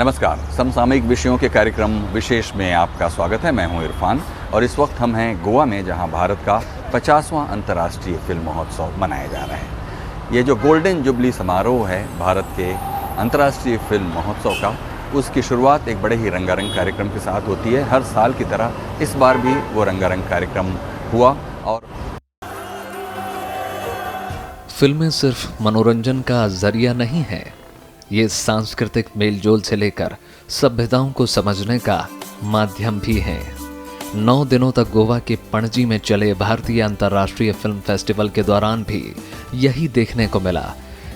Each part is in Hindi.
नमस्कार, समसामयिक विषयों के कार्यक्रम विशेष में आपका स्वागत है। मैं हूं इरफान और इस वक्त हम हैं गोवा में, जहां भारत का 50वां अंतर्राष्ट्रीय फिल्म महोत्सव मनाया जा रहा है। ये जो गोल्डन जुबली समारोह है भारत के अंतर्राष्ट्रीय फिल्म महोत्सव का, उसकी शुरुआत एक बड़े ही रंगारंग कार्यक्रम के साथ होती है। हर साल की तरह इस बार भी वो रंगारंग कार्यक्रम हुआ और फिल्में सिर्फ मनोरंजन का जरिया नहीं है, ये सांस्कृतिक मेलजोल से लेकर सभ्यताओं को समझने का माध्यम भी है। 9 दिनों तक गोवा के पणजी में चले भारतीय अंतर्राष्ट्रीय फिल्म फेस्टिवल के दौरान भी यही देखने को मिला।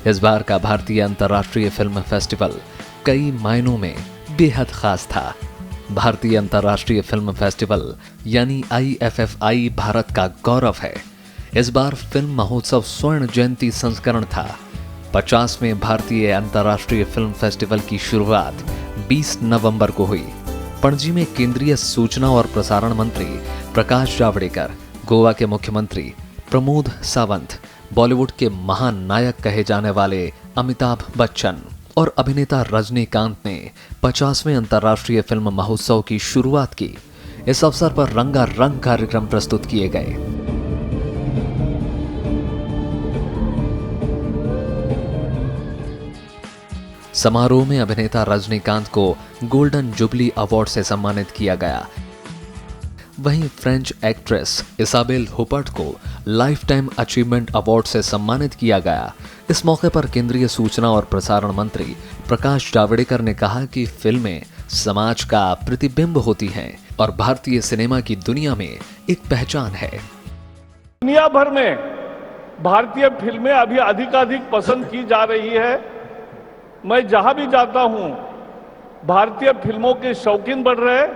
इस बार का भारतीय अंतर्राष्ट्रीय फिल्म फेस्टिवल कई मायनों में बेहद खास था। भारतीय अंतर्राष्ट्रीय फिल्म फेस्टिवल यानी IFFI भारत का गौरव है। इस बार फिल्म महोत्सव स्वर्ण जयंती संस्करण था। 50वें भारतीय अंतर्राष्ट्रीय फिल्म फेस्टिवल की शुरुआत 20 नवंबर को हुई। पणजी में केंद्रीय सूचना और प्रसारण मंत्री प्रकाश जावड़ेकर, गोवा के मुख्यमंत्री प्रमोद सावंत, बॉलीवुड के महान नायक कहे जाने वाले अमिताभ बच्चन और अभिनेता रजनीकांत ने 50वें अंतर्राष्ट्रीय फिल्म महोत्सव की शुरुआत की। इस अवसर पर रंगारंग कार्यक्रम प्रस्तुत किए गए। समारोह में अभिनेता रजनीकांत को गोल्डन जुबली अवार्ड से सम्मानित किया गया। वहीं फ्रेंच एक्ट्रेस इसाबेल हुपर्ट को लाइफ टाइम अचीवमेंट अवार्ड से सम्मानित किया गया। इस मौके पर केंद्रीय सूचना और प्रसारण मंत्री प्रकाश जावड़ेकर ने कहा कि फिल्में समाज का प्रतिबिंब होती हैं और भारतीय सिनेमा की दुनिया में एक पहचान है। दुनिया भर में भारतीय फिल्में अभी अधिकाधिक पसंद की जा रही है। मैं जहां भी जाता हूं, भारतीय फिल्मों के शौकीन बढ़ रहे हैं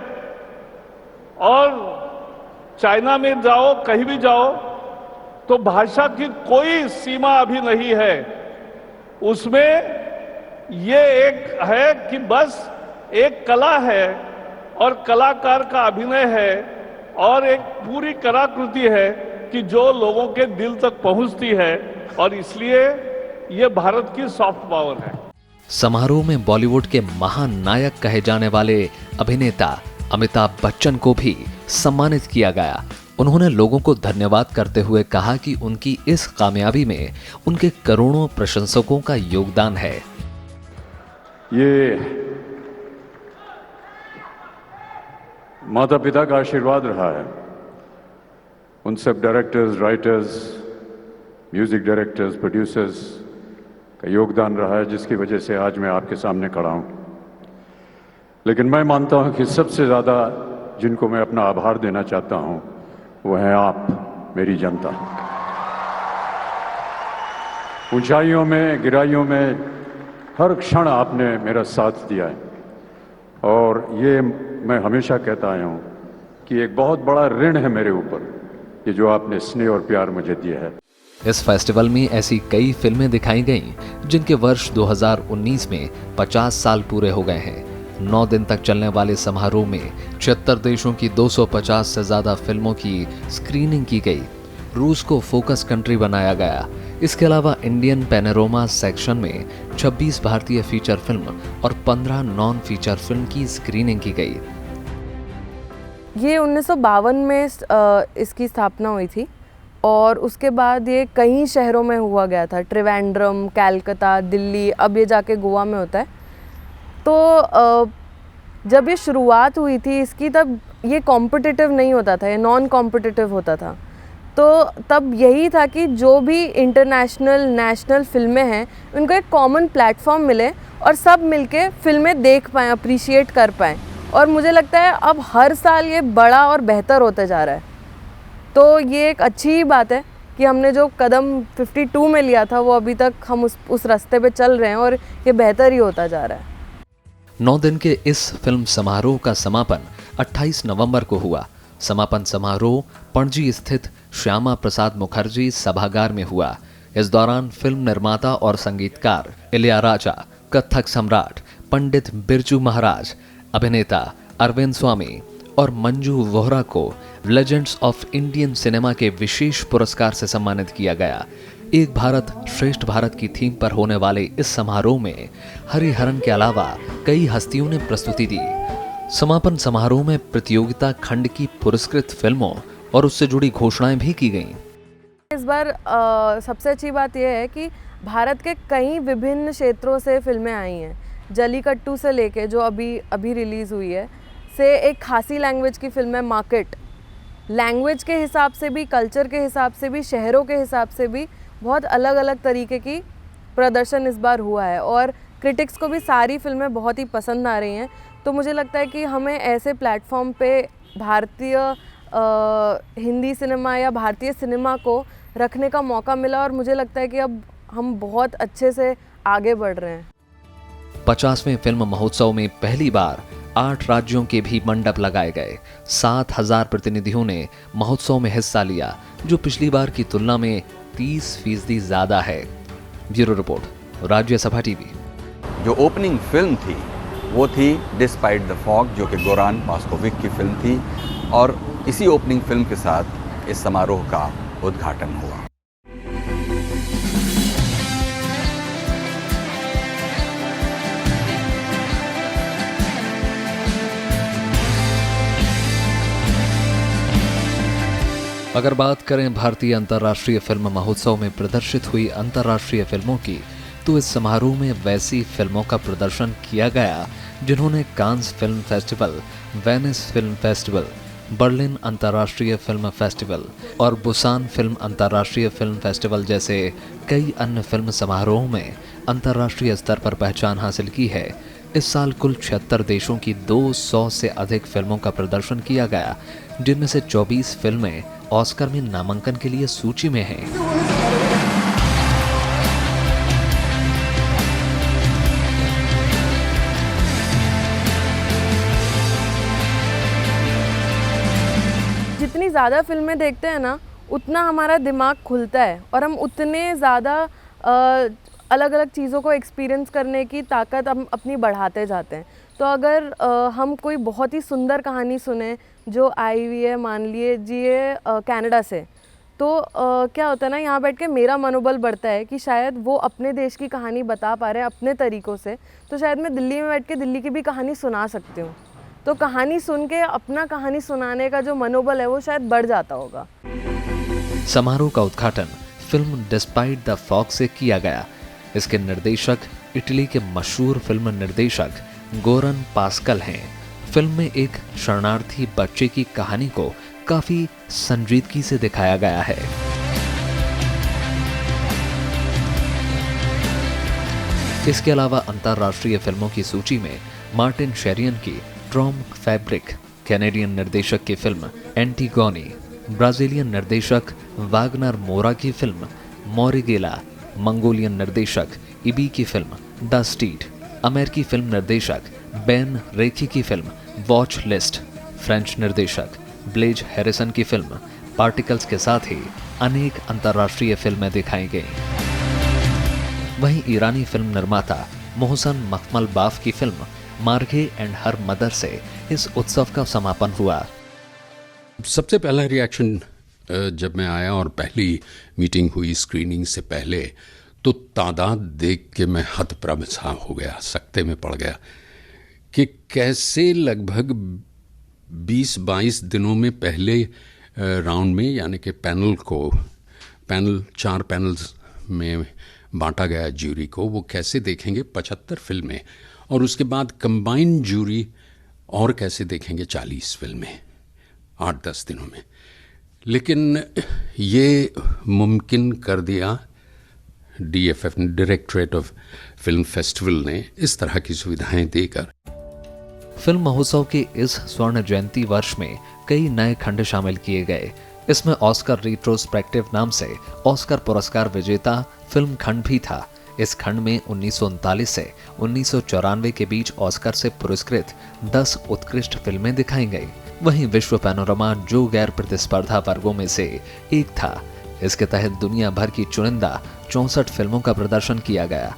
और चाइना में जाओ, कहीं भी जाओ, तो भाषा की कोई सीमा अभी नहीं है। उसमें ये एक है कि बस एक कला है और कलाकार का अभिनय है और एक पूरी कलाकृति है कि जो लोगों के दिल तक पहुंचती है, और इसलिए ये भारत की सॉफ्ट पावर है। समारोह में बॉलीवुड के महान नायक कहे जाने वाले अभिनेता अमिताभ बच्चन को भी सम्मानित किया गया। उन्होंने लोगों को धन्यवाद करते हुए कहा कि उनकी इस कामयाबी में उनके करोड़ों प्रशंसकों का योगदान है। ये माता पिता का आशीर्वाद रहा है। उन सब directors, writers, music directors, producers का योगदान रहा है, जिसकी वजह से आज मैं आपके सामने खड़ा हूं। लेकिन मैं मानता हूं कि सबसे ज़्यादा जिनको मैं अपना आभार देना चाहता हूं वो हैं आप, मेरी जनता। ऊंचाइयों में, गिराइयों में हर क्षण आपने मेरा साथ दिया है और ये मैं हमेशा कहता आया हूं कि एक बहुत बड़ा ऋण है मेरे ऊपर, ये जो आपने स्नेह और प्यार मुझे दिया है। इस फेस्टिवल में ऐसी कई फिल्में दिखाई गईं जिनके वर्ष 2019 में 50 साल पूरे हो गए हैं। 9 दिन तक चलने वाले समारोह में 76 देशों की 250 से ज्यादा फिल्मों की स्क्रीनिंग की गई। रूस को फोकस कंट्री बनाया गया। इसके अलावा इंडियन पैनोरमा सेक्शन में 26 भारतीय फीचर फिल्म और 15 नॉन फीचर फिल्म की स्क्रीनिंग की गई। ये 1952 में इसकी स्थापना हुई थी और उसके बाद ये कई शहरों में हुआ गया था। त्रिवेंद्रम, कलकत्ता, दिल्ली, अब ये जाके गोवा में होता है। तो जब ये शुरुआत हुई थी इसकी, तब ये कॉम्पिटिटिव नहीं होता था, ये नॉन कॉम्पिटिटिव होता था। तो तब यही था कि जो भी इंटरनेशनल, नेशनल फिल्में हैं उनको एक कॉमन प्लेटफॉर्म मिले और सब मिलके फिल्में देख पाएँ, अप्रिशिएट कर पाएँ। और मुझे लगता है अब हर साल ये बड़ा और बेहतर होते जा रहा है। तो ये एक अच्छी बात है कि हमने जो कदम 52 में लिया था वो अभी तक हम उस रास्ते पे चल रहे हैं और ये बेहतर ही होता जा रहा है। 9 दिन के इस फिल्म समारोह का समापन 28 नवंबर को हुआ। समापन समारोह पणजी स्थित श्यामा प्रसाद मुखर्जी सभागार में हुआ। इस दौरान फिल्म निर्माता और संगीतकार इलैयाराजा, कथक सम्राट पंडित बिरजू महाराज, अभिनेता अरविंद स्वामी और मंजू वोहरा को लेजेंड्स ऑफ इंडियन सिनेमा के विशेष पुरस्कार से सम्मानित किया गया। एक भारत श्रेष्ठ भारत की थीम पर होने वाले इस समारोह में हरिहरन के अलावा कई हस्तियों ने प्रस्तुति दी। समापन समारोह में प्रतियोगिता खंड की पुरस्कृत फिल्मों और उससे जुड़ी घोषणाएं भी की गईं। इस बार सबसे अच्छी बात यह है कि भारत के कई विभिन्न क्षेत्रों से फिल्में आई हैं। जलीकट्टू से लेके जो अभी रिलीज़ हुई है से एक खासी लैंग्वेज की फिल्म है मार्केट। लैंग्वेज के हिसाब से भी, कल्चर के हिसाब से भी, शहरों के हिसाब से भी बहुत अलग अलग तरीके की प्रदर्शन इस बार हुआ है और क्रिटिक्स को भी सारी फिल्में बहुत ही पसंद आ रही हैं। तो मुझे लगता है कि हमें ऐसे प्लेटफॉर्म पे भारतीय हिंदी सिनेमा या भारतीय सिनेमा को रखने का मौका मिला और मुझे लगता है कि अब हम बहुत अच्छे से आगे बढ़ रहे हैं। 50वें फिल्म महोत्सव में पहली बार 8 राज्यों के भी मंडप लगाए गए। 7,000 प्रतिनिधियों ने महोत्सव में हिस्सा लिया, जो पिछली बार की तुलना में 30% ज्यादा है। Bureau report, Rajya Sabha TV. जो ओपनिंग फिल्म थी वो थी डिस्पाइट द फॉग, जो कि गोरान पास्कोविक की फिल्म थी और इसी ओपनिंग फिल्म के साथ इस समारोह का उद्घाटन हुआ। अगर बात करें भारतीय अंतर्राष्ट्रीय फिल्म महोत्सव में प्रदर्शित हुई अंतर्राष्ट्रीय फिल्मों की, तो इस समारोह में वैसी फिल्मों का प्रदर्शन किया गया जिन्होंने Cannes film festival, Venice film festival, Berlin अंतर्राष्ट्रीय फिल्म फेस्टिवल और बुसान फिल्म अंतर्राष्ट्रीय फिल्म फेस्टिवल जैसे कई अन्य फिल्म समारोहों में अंतर्राष्ट्रीय स्तर पर पहचान हासिल की है। इस साल कुल 76 देशों की 200 से अधिक फिल्मों का प्रदर्शन किया गया, जिनमें से 24 फिल्में ऑस्कर में नामांकन के लिए सूची में हैं। जितनी ज़्यादा फिल्में देखते हैं ना, उतना हमारा दिमाग खुलता है और हम उतने ज़्यादा अलग अलग चीज़ों को एक्सपीरियंस करने की ताकत हम अपनी बढ़ाते जाते हैं। तो अगर हम कोई बहुत ही सुंदर कहानी सुने जो आई हुई है, मान लीजिए कनाडा से, तो क्या होता है ना, यहाँ बैठ के मेरा मनोबल बढ़ता है कि शायद वो अपने देश की कहानी बता पा रहे हैं अपने तरीक़ों से, तो शायद मैं दिल्ली में बैठ के दिल्ली की भी कहानी सुना सकती हूँ। तो कहानी सुन के अपना कहानी सुनाने का जो मनोबल है वो शायद बढ़ जाता होगा। समारोह का उद्घाटन फिल्म डिस्पाइट द फॉग से किया गया। इसके निर्देशक इटली के मशहूर फिल्म निर्देशक गोरन पास्कल हैं। फिल्म में एक शरणार्थी बच्चे की कहानी को काफी संजीदगी से दिखाया गया है। इसके अलावा अंतर्राष्ट्रीय फिल्मों की सूची में मार्टिन शेरियन की ट्रॉम फैब्रिक, कैनेडियन निर्देशक की फिल्म एंटीगोनी, ब्राजीलियन निर्देशक वागनर मोरा की फिल्म मोरिगेला, मंगोलियन निर्देशक इबी की फिल्म द स्टीड, अमेरिकी फिल्म निर्देशक बेन रेखी की फिल्म वॉच लिस्ट, फ्रेंच निर्देशक ब्लेज हैरिसन की फिल्म पार्टिकल्स के साथ ही अनेक अंतर्राष्ट्रीय फिल्में दिखाई गईं। वहीं ईरानी फिल्म निर्माता मोहसन मखमल बाफ की फिल्म मार्गे एंड हर मदर से इस उत्सव का समापन हुआ। सबसे पहला रिएक्शन जब मैं आया और पहली मीटिंग हुई स्क्रीनिंग से पहले, तो तादाद देख के मैं हतप्रभ सा हो गया, सकते में पड़ गया कि कैसे लगभग 20-22 दिनों में पहले राउंड में, यानी कि पैनल 4 पैनल्स में बांटा गया ज्यूरी को, वो कैसे देखेंगे 75 फिल्में, और उसके बाद कंबाइंड ज्यूरी और कैसे देखेंगे 40 फिल्में 8-10 दिनों में। लेकिन ये मुमकिन कर दिया DFF, directorate of film festival ने, इस तरह की सुविधाएं देकर। फिल्म महोत्सव के इस स्वर्ण जयंती वर्ष में कई नए खंड शामिल किए गए। इसमें ऑस्कर रिट्रोस्पेक्टिव नाम से ऑस्कर पुरस्कार विजेता फिल्म खंड भी था। इस खंड में 1939 से 1994 के बीच ऑस्कर से पुरस्कृत 10 उत्कृष्ट फिल्में दिखाई गई। वहीं विश्व पैनोरमा जो गैर प्रतिस्पर्धा वर्गों में से एक था। इसके तहत दुनिया भर की चुनिंदा 64 फिल्मों का प्रदर्शन किया गया।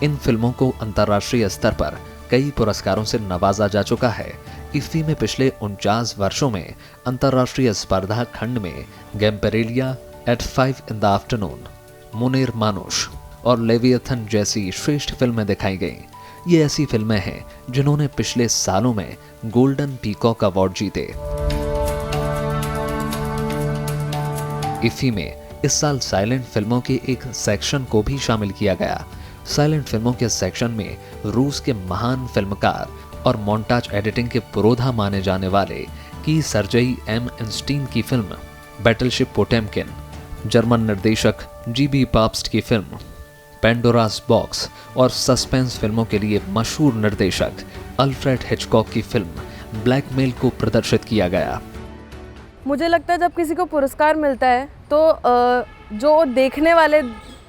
इन फिल्मों को अंतर्राष्ट्रीय स्तर पर कई पुरस्कारों से नवाजा जा चुका है। इफ्फी में पिछले 49 वर्षों में अंतर्राष्ट्रीय स्पर्धा खंड में Gamperaliya, at 5 in the afternoon, Munir Manush और लेवियथन जैसी श्रेष्ठ फिल्में दिखाई गईं। ये ऐसी फिल्में हैं जिन्होंने पिछले सालों में गोल्डन पीकॉक अवार्ड जीते। इफ्फी में इस साल साइलेंट फिल्मों के एक सेक्शन को भी शामिल किया गया। साइलेंट फिल्मों के सेक्शन में रूस के महान फिल्मकार और मोन्टाज एडिटिंग के पुरोधा माने जाने वाले की सर्जेई एम इंस्टीन की फिल्म बैटलशिप पोटेमकिन, जर्मन निर्देशक जीबी पाप्स्ट की फिल्म पेंडोरास बॉक्स और सस्पेंस फिल्मों के लिए मशहूर निर्देशक अल्फ्रेड हिचकॉक की फिल्म ब्लैकमेल को प्रदर्शित किया गया। मुझे लगता है जब किसी को पुरस्कार मिलता है तो जो देखने वाले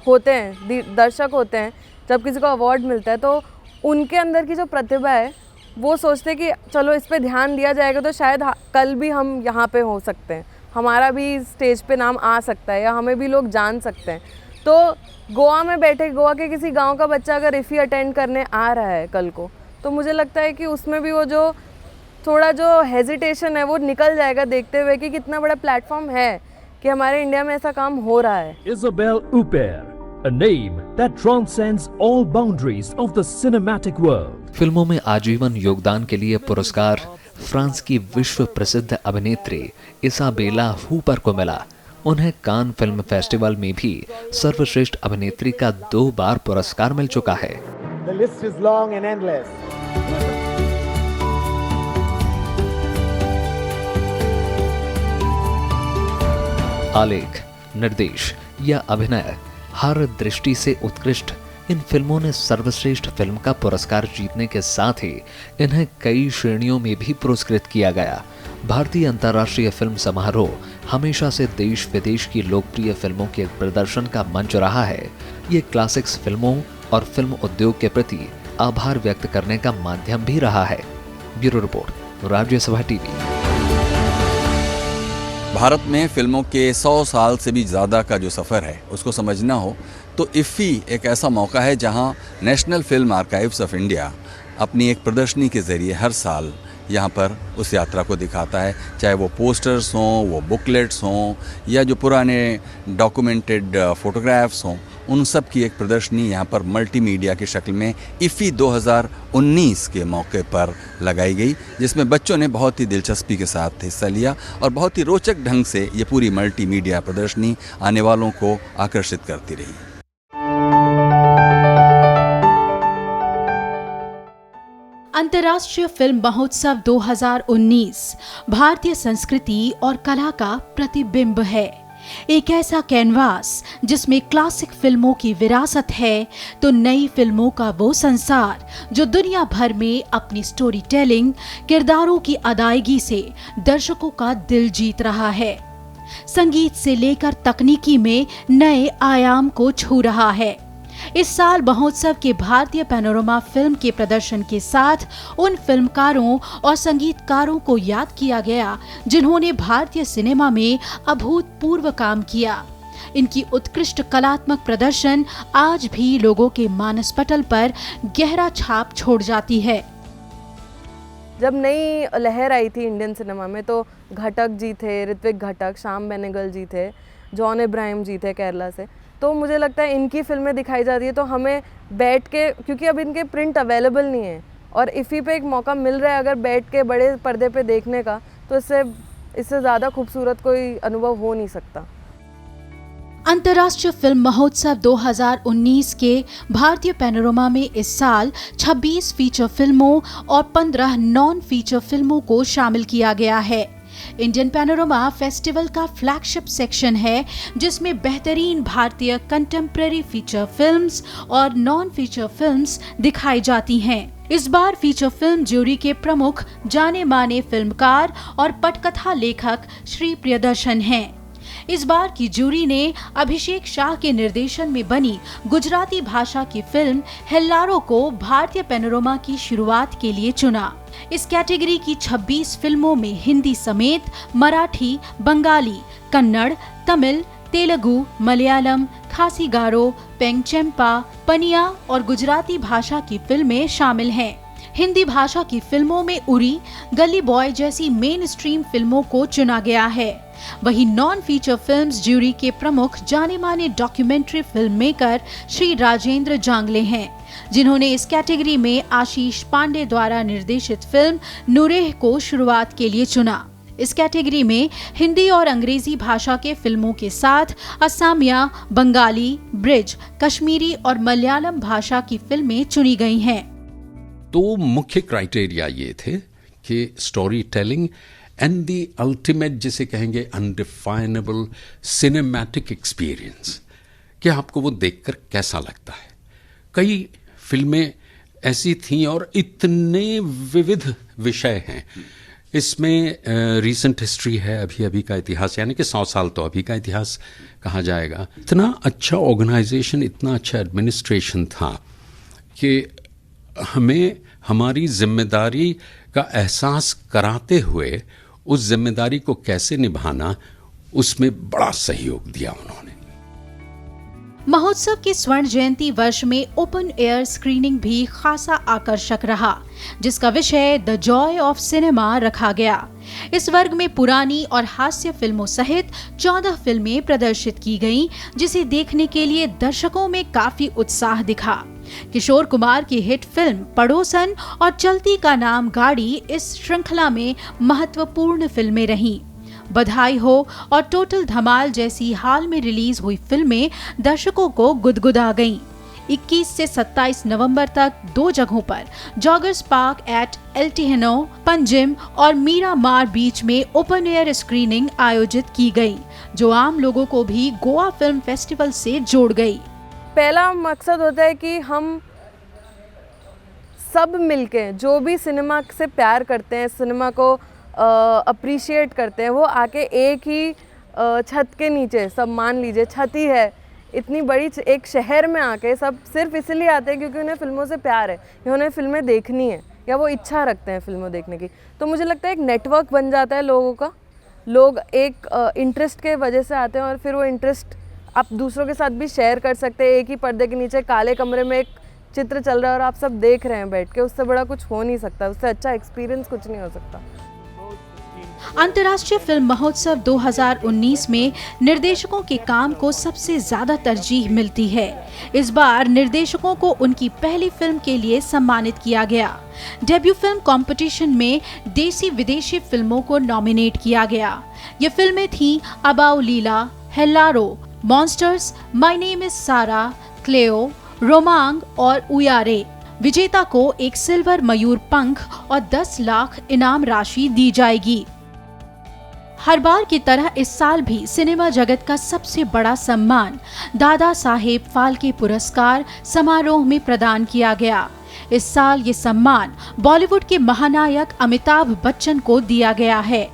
होते हैं, दर्शक होते हैं, जब किसी को अवार्ड मिलता है तो उनके अंदर की जो प्रतिभा है वो सोचते हैं कि चलो इस पे ध्यान दिया जाएगा तो शायद कल भी हम यहाँ पे हो सकते हैं, हमारा भी स्टेज पे नाम आ सकता है या हमें भी लोग जान सकते हैं। तो गोवा में बैठे गोवा के किसी गांव का बच्चा अगर इफ़ी अटेंड करने आ रहा है कल को, तो मुझे लगता है कि उसमें भी वो जो थोड़ा जो हेजिटेशन है वो निकल जाएगा देखते हुए कि कितना बड़ा प्लेटफॉर्म है कि हमारे इंडिया में ऐसा काम हो रहा है। Isabelle Huppert, a name that transcends all boundaries of the cinematic world. फिल्मों में आजीवन योगदान के लिए पुरस्कार फ्रांस की विश्व प्रसिद्ध अभिनेत्री इसाबेला हुपर को मिला। उन्हें कान फिल्म फेस्टिवल में भी सर्वश्रेष्ठ अभिनेत्री का 2 बार पुरस्कार मिल चुका है। The list is long and endless. आलेख, निर्देश या अभिनय, हर दृष्टि से उत्कृष्ट इन फिल्मों ने सर्वश्रेष्ठ फिल्म का पुरस्कार जीतने के साथ ही इन्हें कई श्रेणियों में भी पुरस्कृत किया गया। भारतीय अंतर्राष्ट्रीय फिल्म समारोह हमेशा से देश विदेश की लोकप्रिय फिल्मों के प्रदर्शन का मंच रहा है। ये क्लासिक्स फिल्मों और फिल्म उद्योग के प्रति आभार व्यक्त करने का माध्यम भी रहा है। Bureau report, Rajya Sabha TV. Bharat में फिल्मों के 100 साल से भी ज़्यादा का जो सफ़र है उसको समझना हो तो इफ़ी एक ऐसा मौका है जहां national film archives of India अपनी एक प्रदर्शनी के ज़रिए हर साल यहाँ पर उस यात्रा को दिखाता है, चाहे वो पोस्टर्स हों, वो बुकलेट्स हों या जो पुराने डॉक्यूमेंटेड फ़ोटोग्राफ्स हों, उन सब की एक प्रदर्शनी यहाँ पर मल्टीमीडिया की शक्ल में इफ़ी 2019 के मौके पर लगाई गई, जिसमें बच्चों ने बहुत ही दिलचस्पी के साथ हिस्सा लिया और बहुत ही रोचक ढंग से ये पूरी मल्टीमीडिया प्रदर्शनी आने वालों को आकर्षित करती रही। अंतर्राष्ट्रीय फिल्म महोत्सव 2019 भारतीय संस्कृति और कला का प्रतिबिंब है। एक ऐसा कैनवास जिसमें क्लासिक फिल्मों की विरासत है तो नई फिल्मों का वो संसार जो दुनिया भर में अपनी स्टोरी टेलिंग, किरदारों की अदायगी से दर्शकों का दिल जीत रहा है। संगीत से लेकर तकनीकी में नए आयाम को छू रहा है। इस साल महोत्सव के भारतीय पैनोरमा फिल्म के प्रदर्शन के साथ उन फिल्मकारों और संगीतकारों को याद किया गया जिन्होंने भारतीय सिनेमा में अभूतपूर्व काम किया। इनकी उत्कृष्ट कलात्मक प्रदर्शन आज भी लोगों के मानस पटल पर गहरा छाप छोड़ जाती है। जब नई लहर आई थी इंडियन सिनेमा में तो घटक जी थे, ऋत्विक घटक, श्याम बेनेगल जी थे, जॉन इब्राहिम जी थे केरला से। तो मुझे लगता है इनकी फिल्में दिखाई जाती है तो हमें बैठ के, क्योंकि अब इनके प्रिंट अवेलेबल नहीं है और इफ़ी पे एक मौका मिल रहा है अगर बैठ के बड़े पर्दे पे देखने का, तो इससे ज़्यादा खूबसूरत कोई अनुभव हो नहीं सकता। अंतर्राष्ट्रीय फिल्म महोत्सव 2019 के भारतीय पैनोरमा में इस साल 26 फीचर फिल्मों और 15 नॉन फीचर फिल्मों को शामिल किया गया है। इंडियन पैनोरमा फेस्टिवल का फ्लैगशिप सेक्शन है जिसमें बेहतरीन भारतीय कंटेम्प्रेरी फीचर फिल्म्स और नॉन फीचर फिल्म्स दिखाई जाती हैं। इस बार फीचर फिल्म ज्यूरी के प्रमुख जाने माने फिल्मकार और पटकथा लेखक श्री प्रियदर्शन हैं। इस बार की जूरी ने अभिषेक शाह के निर्देशन में बनी गुजराती भाषा की फिल्म हेल्लारो को भारतीय पैनोरमा की शुरुआत के लिए चुना। इस कैटेगरी की 26 फिल्मों में हिंदी समेत मराठी, बंगाली, कन्नड़, तमिल, तेलुगु, मलयालम, खासी गारो, पेंगचेम्पा, पनिया और गुजराती भाषा की फिल्में शामिल हैं। हिंदी भाषा की फिल्मों में उरी, गली बॉय जैसी मेन स्ट्रीम फिल्मों को चुना गया है। वहीं नॉन फीचर फिल्म्स ज्यूरी के प्रमुख जाने माने documentary film maker Shri Rajendra Jangle हैं, जिन्होंने इस कैटेगरी में आशीष पांडे द्वारा निर्देशित फिल्म नूरेह को शुरुआत के लिए चुना। इस कैटेगरी में हिंदी और अंग्रेजी भाषा के फिल्मों के साथ असमिया, बंगाली, ब्रिज, कश्मीरी और मलयालम भाषा की फिल्में चुनी गई हैं। तो मुख्य क्राइटेरिया ये थे कि story telling and the ultimate, जिसे कहेंगे अनडिफाइनेबल सिनेमैटिक एक्सपीरियंस, कि आपको वो देखकर कैसा लगता है। कई फिल्में ऐसी थीं और इतने विविध विषय हैं इसमें। रीसेंट हिस्ट्री है, अभी अभी का इतिहास, यानी कि 100 साल तो अभी का इतिहास कहा जाएगा। इतना अच्छा ऑर्गेनाइजेशन, इतना अच्छा एडमिनिस्ट्रेशन था कि हमें हमारी जिम्मेदारी का एहसास कराते हुए उस जिम्मेदारी को कैसे निभाना, उसमें बड़ा सहयोग दिया उन्होंने। महोत्सव के स्वर्ण जयंती वर्ष में ओपन एयर स्क्रीनिंग भी खासा आकर्षक रहा, जिसका विषय द जॉय ऑफ सिनेमा रखा गया। इस वर्ग में पुरानी और हास्य फिल्मों सहित 14 फिल्में प्रदर्शित की गईं, जिसे देखने के लिए दर्शकों में काफी उत्साह दिखा। किशोर कुमार की हिट फिल्म पड़ोसन और चलती का नाम गाड़ी इस श्रृंखला में महत्वपूर्ण फिल्में रहीं। बधाई हो और टोटल धमाल जैसी हाल में रिलीज हुई फिल्में दर्शकों को गुदगुदा गईं। 21 से 27 नवंबर तक 2 जगहों पर जॉगर्स पार्क एट एल्टिहनो, पंजिम और मीरामार बीच में ओपन एयर स्क्रीनिंग आयोजित की गई, जो आम लोगों को भी गोवा फिल्म फेस्टिवल से जोड़ गई। पहला मकसद होता है कि हम सब मिलके जो भी सिनेमा से प्यार करते हैं, सिनेमा को अप्रिशिएट करते हैं, वो आके एक ही छत के नीचे, सब मान लीजिए छत ही है, इतनी बड़ी एक शहर में आके सब सिर्फ इसलिए आते हैं क्योंकि उन्हें फिल्मों से प्यार है या उन्हें फिल्में देखनी है या वो इच्छा रखते हैं फिल्मों देखने की। तो मुझे लगता है एक नेटवर्क बन जाता है लोगों का। लोग एक इंटरेस्ट के वजह से आते हैं और फिर वो इंटरेस्ट आप दूसरों के साथ भी शेयर कर सकते हैं। एक ही पर्दे के नीचे काले कमरे में एक चित्र चल रहा है और आप सब देख रहे हैं बैठ के, उससे बड़ा कुछ हो नहीं सकता, उससे अच्छा एक्सपीरियंस कुछ नहीं हो सकता। अंतर्राष्ट्रीय फिल्म महोत्सव 2019 में निर्देशकों के काम को सबसे ज्यादा तरजीह मिलती है। इस बार निर्देशकों को उनकी पहली फिल्म के लिए सम्मानित किया गया। डेब्यू फिल्म कंपटीशन में देसी विदेशी फिल्मों को नॉमिनेट किया गया। ये फिल्में थीं Abou Leila, Hellaro, Monsters, My Name Is Sara, Cleo, रोमांग और उयारे। विजेता को एक सिल्वर मयूर पंख और 10 लाख इनाम राशि दी जाएगी। हर बार की तरह इस साल भी सिनेमा जगत का सबसे बड़ा सम्मान दादा साहेब फाल्के पुरस्कार समारोह में प्रदान किया गया। इस साल ये सम्मान बॉलीवुड के महानायक अमिताभ बच्चन को दिया गया है।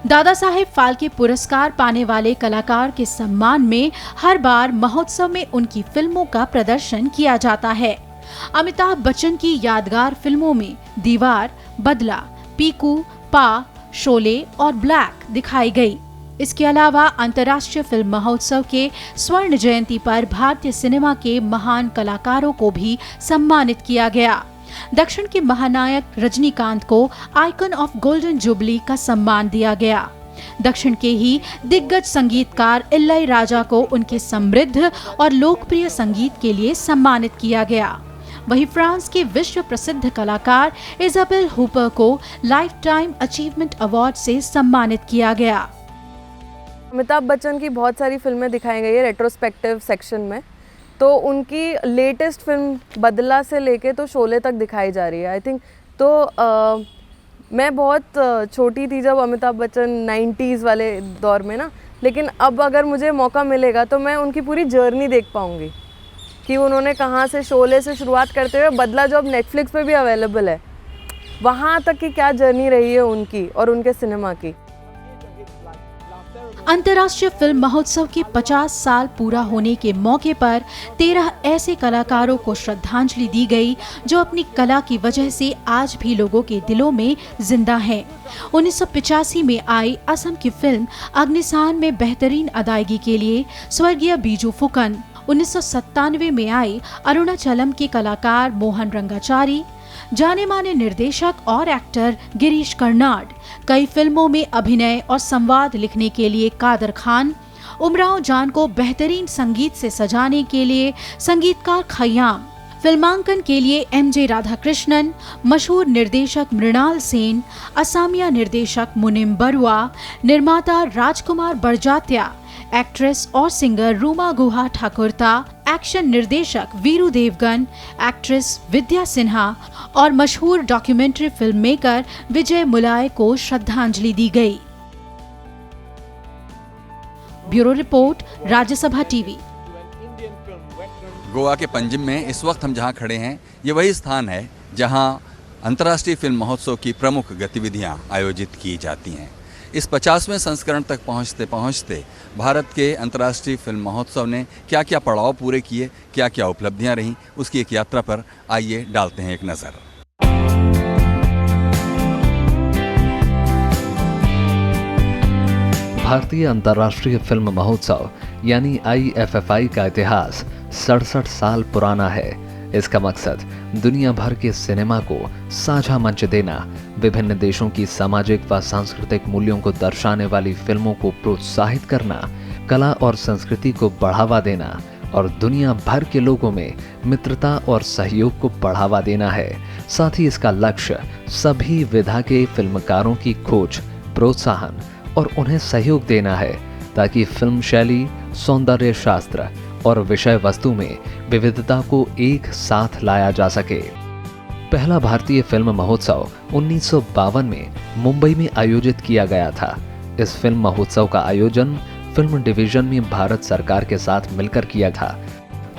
दादा साहेब फाल्के पुरस्कार पाने वाले कलाकार के सम्मान में हर बार महोत्सव में उनकी फिल्मों का प्रदर्शन किया जाता है। अमिताभ बच्चन की यादगार फिल्मों में दीवार, बदला, पीकू, पा, शोले और ब्लैक दिखाई गई। इसके अलावा अंतर्राष्ट्रीय फिल्म महोत्सव के स्वर्ण जयंती पर भारतीय सिनेमा के महान कलाकारों को भी सम्मानित किया गया। दक्षिण के महानायक रजनीकांत को आइकन ऑफ गोल्डन जुबली का सम्मान दिया गया। दक्षिण के ही दिग्गज संगीतकार इल्लई राजा को उनके समृद्ध और लोकप्रिय संगीत के लिए सम्मानित किया गया। वहीं फ्रांस के विश्व प्रसिद्ध कलाकार इजाबेल हुपर को लाइफ टाइम अचीवमेंट अवार्ड से सम्मानित किया गया। अमिताभ बच्चन की बहुत सारी फिल्में दिखाई गई है रेट्रोस्पेक्टिव सेक्शन में, तो उनकी लेटेस्ट फिल्म बदला से लेके तो शोले तक दिखाई जा रही है। आई थिंक तो मैं बहुत छोटी थी जब अमिताभ बच्चन 90s वाले दौर में ना, लेकिन अब अगर मुझे मौका मिलेगा तो मैं उनकी पूरी जर्नी देख पाऊँगी कि उन्होंने कहाँ से शोले से शुरुआत करते हुए बदला जो अब नेटफ्लिक्स पे भी अवेलेबल है, वहाँ तक की क्या जर्नी रही है उनकी और उनके सिनेमा की। अंतर्राष्ट्रीय फिल्म महोत्सव के 50 साल पूरा होने के मौके पर 13 ऐसे कलाकारों को श्रद्धांजलि दी गई जो अपनी कला की वजह से आज भी लोगों के दिलों में जिंदा हैं। 1985 में आई असम की फिल्म अग्निसान में बेहतरीन अदायगी के लिए स्वर्गीय बीजू फुकन, 1997 में आई अरुणाचलम के कलाकार मोहन रंगाचारी, जाने माने निर्देशक और एक्टर गिरीश कर्नाड, कई फिल्मों में अभिनय और संवाद लिखने के लिए कादर खान, उमराव जान को बेहतरीन संगीत से सजाने के लिए संगीतकार खयाम, फिल्मांकन के लिए MJ राधाकृष्णन, मशहूर निर्देशक मृणाल सेन, असामिया निर्देशक मुनिम बरुआ, निर्माता राजकुमार बड़जात्या, एक्ट्रेस और सिंगर रूमा गुहा ठाकुरता, एक्शन निर्देशक वीरू देवगन, एक्ट्रेस विद्या सिन्हा और मशहूर डॉक्यूमेंट्री फिल्म मेकर विजय मुलाय को श्रद्धांजलि दी गई। Bureau report, Rajya Sabha TV. Goa के पंजिम में इस वक्त हम जहां खड़े हैं, ये वही स्थान है जहां अंतर्राष्ट्रीय फिल्म महोत्सव की प्रमुख गतिविधियां आयोजित की जाती हैं। इस 50वें संस्करण तक पहुंचते पहुंचते भारत के अंतर्राष्ट्रीय फिल्म महोत्सव ने क्या क्या पड़ाव पूरे किए, क्या क्या उपलब्धियां रहीं, उसकी एक यात्रा पर आइए डालते हैं एक नज़र। भारतीय अंतर्राष्ट्रीय फिल्म महोत्सव यानी IFFI का इतिहास 67 साल पुराना है। इसका मकसद दुनिया भर के सिनेमा को साझा मंच देना, विभिन्न देशों की सामाजिक व सांस्कृतिक मूल्यों को दर्शाने वाली फिल्मों को प्रोत्साहित करना, कला और संस्कृति को बढ़ावा देना और दुनिया भर के लोगों में मित्रता और सहयोग को बढ़ावा देना है। साथ ही इसका लक्ष्य सभी विधा के फिल्मकारों की खोज, प्रोत्साहन और उन्हें सहयोग देना है ताकि फिल्म शैली, सौंदर्य शास्त्र और विषय वस्तु में विविधता को एक साथ लाया जा सके। पहला भारतीय फिल्म महोत्सव 1952 में मुंबई में आयोजित किया गया था। इस फिल्म महोत्सव का आयोजन फिल्म डिवीजन में भारत सरकार के साथ मिलकर किया था।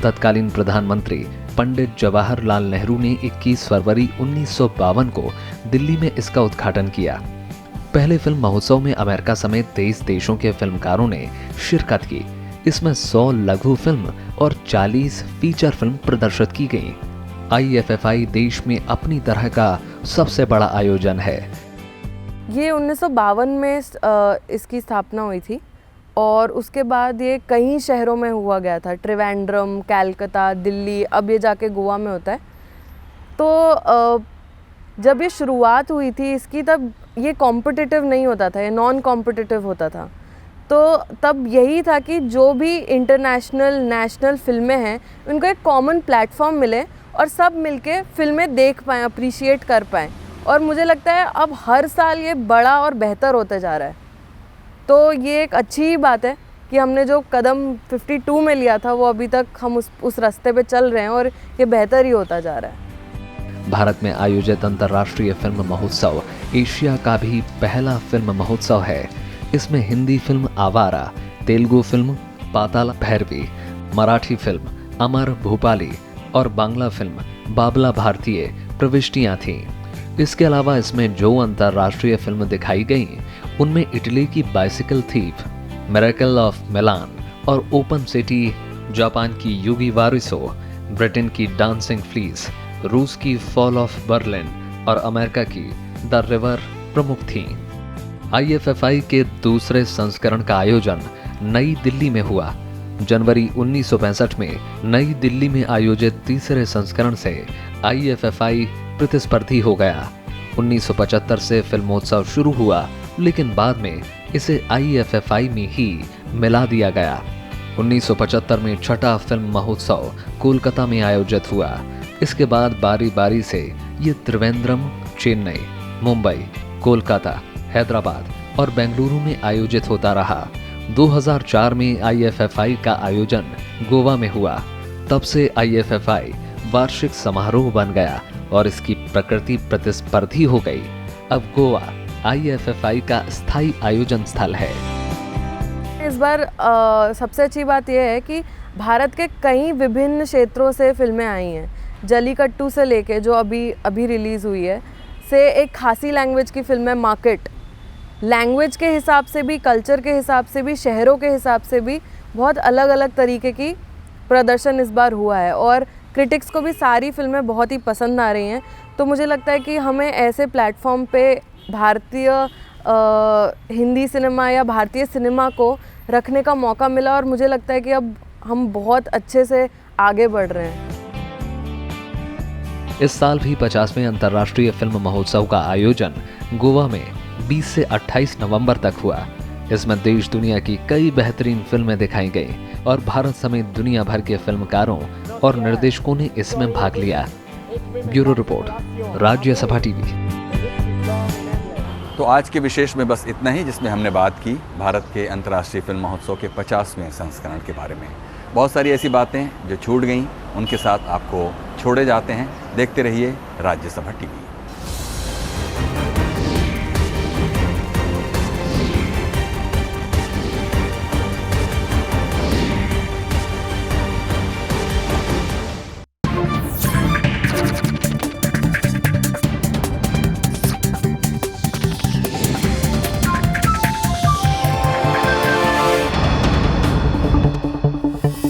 तत्कालीन प्रधानमंत्री पंडित जवाहरलाल नेहरू ने 21 फरवरी 1952 को दिल्ली में इसका उद्घाटन किया। पहले फिल्म महोत्सव में अमेरिका समेत 23 देशों के फिल्मकारों ने शिरकत की। इसमें 100 लघु फिल्म और 40 फीचर फिल्म प्रदर्शित की गईं। IFFI देश में अपनी तरह का सबसे बड़ा आयोजन है। ये 1952 में इसकी स्थापना हुई थी और उसके बाद ये कई शहरों में हुआ गया था, त्रिवेंद्रम, कलकत्ता, दिल्ली, अब ये जाके गोवा में होता है। तो जब ये शुरुआत हुई थी इसकी, तब ये कॉम्पिटिटिव नहीं होता था, ये नॉन कॉम्पिटिटिव होता था। तो तब यही था कि जो भी इंटरनेशनल, नेशनल फिल्में हैं उनको एक कॉमन प्लेटफॉर्म मिले और सब मिलके फिल्में देख पाएँ, अप्रिशिएट कर पाएँ। और मुझे लगता है अब हर साल ये बड़ा और बेहतर होते जा रहा है। तो ये एक अच्छी बात है कि हमने जो कदम 52 में लिया था वो अभी तक हम उस रास्ते पे चल रहे हैं और ये बेहतर ही होता जा रहा है। भारत में आयोजित अंतर्राष्ट्रीय फिल्म महोत्सव एशिया का भी पहला फिल्म महोत्सव है। इसमें हिंदी फिल्म आवारा, तेलुगु फिल्म पाताल भैरवी, मराठी फिल्म अमर भूपाली और बांग्ला फिल्म बाबला भारतीय प्रविष्टियां थीं। इसके अलावा इसमें जो अंतर्राष्ट्रीय फिल्म दिखाई गई उनमें इटली की bicycle thief, miracle of Milan और ओपन सिटी, जापान की युगी वारिसो, ब्रिटेन की डांसिंग फ्लीस, रूस की फॉल ऑफ बर्लिन और अमेरिका की द रिवर प्रमुख थीं। IFFI के दूसरे संस्करण का आयोजन नई दिल्ली में हुआ। जनवरी 1965 में नई दिल्ली में आयोजित तीसरे संस्करण से IFFI प्रतिस्पर्धी हो गया। 1975 से फिल्मोत्सव शुरू हुआ, लेकिन बाद में इसे IFFI में ही मिला दिया गया। 1975 में छठा फिल्म महोत्सव कोलकाता में आयोजित हुआ। इसके बाद बारी बारी से ये त्रिवेंद्रम, चेन्नई, मुंबई, कोलकाता, हैदराबाद और बेंगलुरु में आयोजित होता रहा। 2004 में IFFI का आयोजन गोवा में हुआ। तब से IFFI वार्षिक समारोह बन गया और इसकी प्रकृति प्रतिस्पर्धी हो गई। अब गोवा IFFI का स्थायी आयोजन स्थल है। इस बार सबसे अच्छी बात यह है कि भारत के कई विभिन्न क्षेत्रों से फिल्में आई हैं। जलीकट्टू से लेके जो अभी रिलीज़ हुई है, से एक खासी लैंग्वेज की फिल्म है मार्केट। लैंग्वेज के हिसाब से भी, कल्चर के हिसाब से भी, शहरों के हिसाब से भी बहुत अलग अलग तरीके की प्रदर्शन इस बार हुआ है और क्रिटिक्स को भी सारी फिल्में बहुत ही पसंद आ रही हैं। तो मुझे लगता है कि हमें ऐसे प्लेटफॉर्म पे भारतीय हिंदी सिनेमा या भारतीय सिनेमा को रखने का मौका मिला और मुझे लगता है कि अब हम बहुत अच्छे से आगे बढ़ रहे हैं। इस साल भी 50वें अंतर्राष्ट्रीय फिल्म महोत्सव का आयोजन गोवा में 20 से 28 नवंबर तक हुआ। इसमें देश दुनिया की कई बेहतरीन फिल्में दिखाई गई और भारत समेत दुनिया भर के फिल्मकारों और निर्देशकों ने इसमें भाग लिया। Bureau report, Rajya Sabha TV. तो आज के विशेष में बस इतना ही, जिसमें हमने बात की भारत के अंतर्राष्ट्रीय फिल्म महोत्सव के 50वें संस्करण के बारे में। बहुत सारी ऐसी बातें जो छूट गईं, उनके साथ आपको छोड़े जाते हैं। देखते रहिए राज्यसभा टीवी।